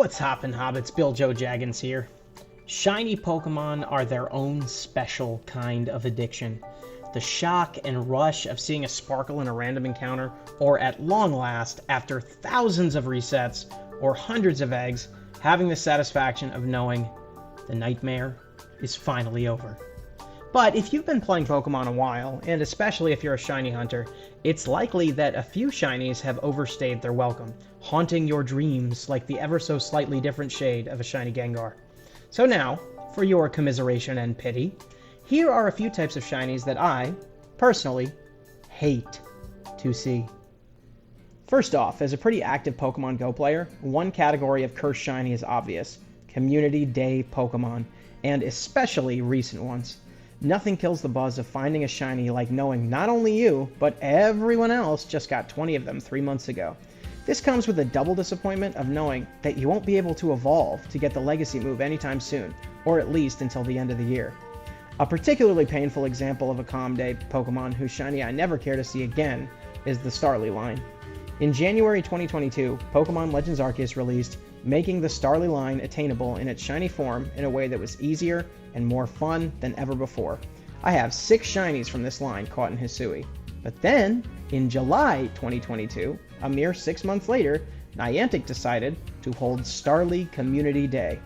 What's hoppin' hobbits? Bill Joe Jaggins here. Shiny Pokemon are their own special kind of addiction. The shock and rush of seeing a sparkle in a random encounter, or at long last, after thousands of resets or hundreds of eggs, having the satisfaction of knowing the nightmare is finally over. But if you've been playing Pokemon a while, and especially if you're a shiny hunter, it's likely that a few shinies have overstayed their welcome, haunting your dreams like the ever so slightly different shade of a shiny Gengar. So now, for your commiseration and pity, here are a few types of shinies that I, personally, hate to see. First off, as a pretty active Pokemon Go player, one category of cursed shiny is obvious: Community Day Pokemon, and especially recent ones. Nothing kills the buzz of finding a shiny like knowing not only you, but everyone else just got 20 of them 3 months ago. This comes with a double disappointment of knowing that you won't be able to evolve to get the legacy move anytime soon, or at least until the end of the year. A particularly painful example of a Calm Day Pokemon whose shiny I never care to see again is the Starly line. In January 2022, Pokemon Legends Arceus released, making the Starly line attainable in its shiny form in a way that was easier and more fun than ever before. I have 6 shinies from this line caught in Hisui. But then, in July 2022, a mere 6 months later, Niantic decided to hold Starly Community Day.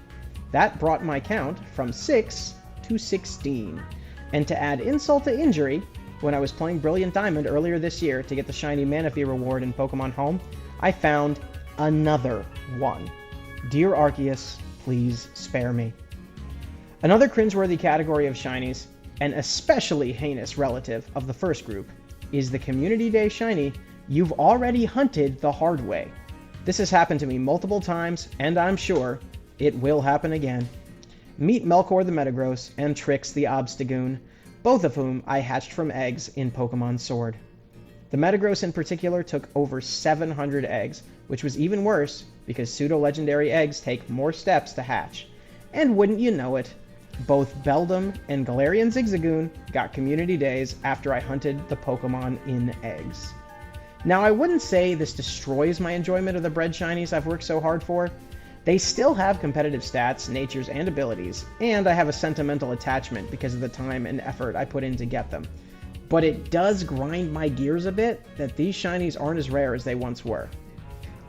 That brought my count from 6 to 16. And to add insult to injury, when I was playing Brilliant Diamond earlier this year to get the shiny Manaphy reward in Pokemon Home, I found another one. Dear Arceus, please spare me. Another cringeworthy category of shinies, an especially heinous relative of the first group, is the Community Day shiny you've already hunted the hard way. This has happened to me multiple times, and I'm sure it will happen again. Meet Melkor the Metagross and Trix the Obstagoon, both of whom I hatched from eggs in Pokemon Sword. The Metagross in particular took over 700 eggs, which was even worse because pseudo-legendary eggs take more steps to hatch. And wouldn't you know it, both Beldum and Galarian Zigzagoon got Community Days after I hunted the Pokemon in eggs. Now, I wouldn't say this destroys my enjoyment of the bred shinies I've worked so hard for. They still have competitive stats, natures, and abilities, and I have a sentimental attachment because of the time and effort I put in to get them. But it does grind my gears a bit that these shinies aren't as rare as they once were.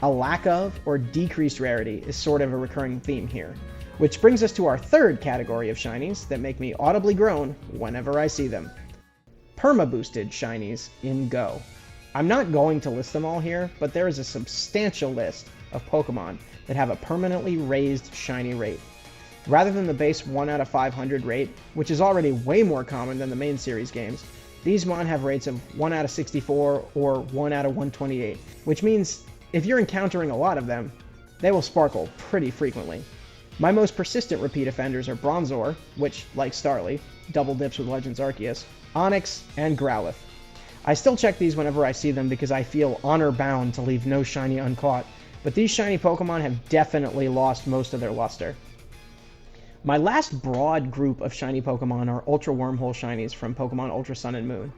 A lack of or decreased rarity is sort of a recurring theme here. Which brings us to our third category of shinies that make me audibly groan whenever I see them. Perma-boosted shinies in Go. I'm not going to list them all here, but there is a substantial list of Pokemon that have a permanently raised shiny rate. Rather than the base 1 out of 500 rate, which is already way more common than the main series games, these mon have rates of 1 out of 64 or 1 out of 128, which means if you're encountering a lot of them, they will sparkle pretty frequently. My most persistent repeat offenders are Bronzor, which, like Starly, double dips with Legends Arceus, Onix, and Growlithe. I still check these whenever I see them because I feel honor-bound to leave no shiny uncaught, but these shiny Pokemon have definitely lost most of their luster. My last broad group of shiny Pokemon are Ultra Wormhole shinies from Pokemon Ultra Sun and Moon.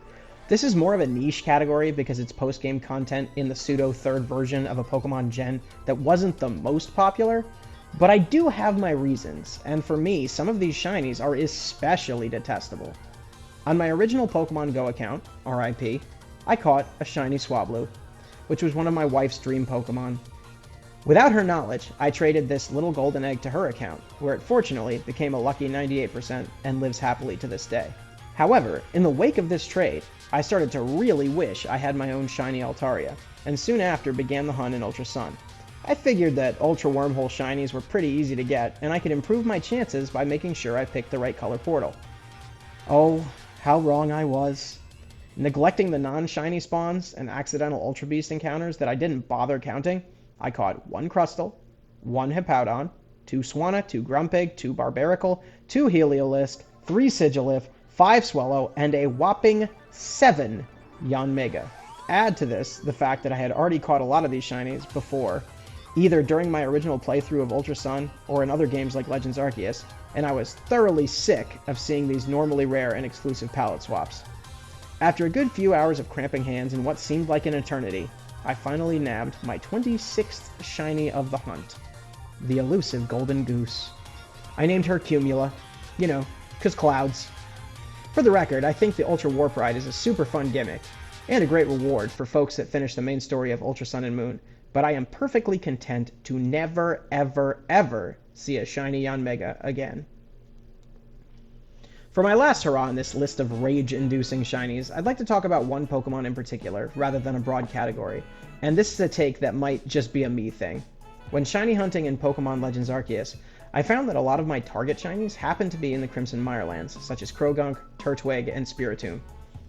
This is more of a niche category because it's post-game content in the pseudo-third version of a Pokemon gen that wasn't the most popular, but I do have my reasons, and for me, some of these shinies are especially detestable. On my original Pokemon Go account, RIP, I caught a shiny Swablu, which was one of my wife's dream Pokemon. Without her knowledge, I traded this little golden egg to her account, where it fortunately became a lucky 98% and lives happily to this day. However, in the wake of this trade, I started to really wish I had my own shiny Altaria, and soon after began the hunt in Ultra Sun. I figured that Ultra Wormhole shinies were pretty easy to get, and I could improve my chances by making sure I picked the right color portal. Oh, how wrong I was. Neglecting the non-shiny spawns and accidental Ultra Beast encounters that I didn't bother counting, I caught 1 Crustle, 1 Hippowdon, 2 Swanna, 2 Grumpig, 2 Barbaracle, 2 Heliolisk, 3 Sigilyph, 5 Swellow, and a whopping 7 Yanmega. Add to this the fact that I had already caught a lot of these shinies before, either during my original playthrough of Ultra Sun or in other games like Legends Arceus, and I was thoroughly sick of seeing these normally rare and exclusive palette swaps. After a good few hours of cramping hands in what seemed like an eternity, I finally nabbed my 26th shiny of the hunt. the elusive golden goose. I named her Cumula, you know, 'cause clouds. For the record, I think the Ultra Warp Ride is a super fun gimmick, and a great reward for folks that finish the main story of Ultra Sun and Moon, but I am perfectly content to never, ever, ever see a shiny Yanmega again. For my last hurrah in this list of rage-inducing shinies, I'd like to talk about one Pokemon in particular, rather than a broad category, and this is a take that might just be a me thing. When shiny hunting in Pokemon Legends Arceus, I found that a lot of my target shinies happen to be in the Crimson Mirelands, such as Krogunk, Turtwig, and Spiritomb.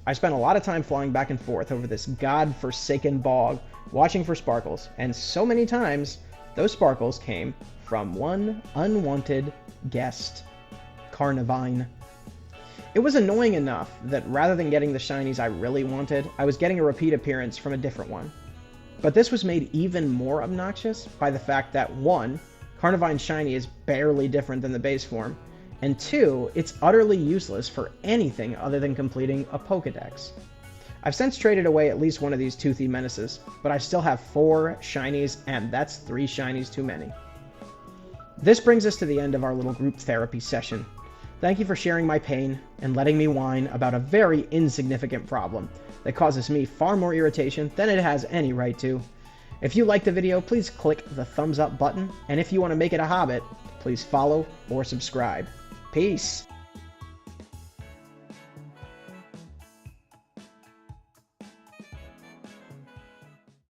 I spent a lot of time flying back and forth over this god-forsaken bog, watching for sparkles, and so many times, those sparkles came from one unwanted guest, Carnivine. It was annoying enough that rather than getting the shinies I really wanted, I was getting a repeat appearance from a different one. But this was made even more obnoxious by the fact that 1. Carnivine's shiny is barely different than the base form, and 2. It's utterly useless for anything other than completing a Pokedex. I've since traded away at least one of these toothy menaces, but I still have 4 shinies, and that's 3 shinies too many. This brings us to the end of our little group therapy session. Thank you for sharing my pain and letting me whine about a very insignificant problem that causes me far more irritation than it has any right to. If you liked the video, please click the thumbs up button, and if you want to make it a habit, please follow or subscribe. Peace!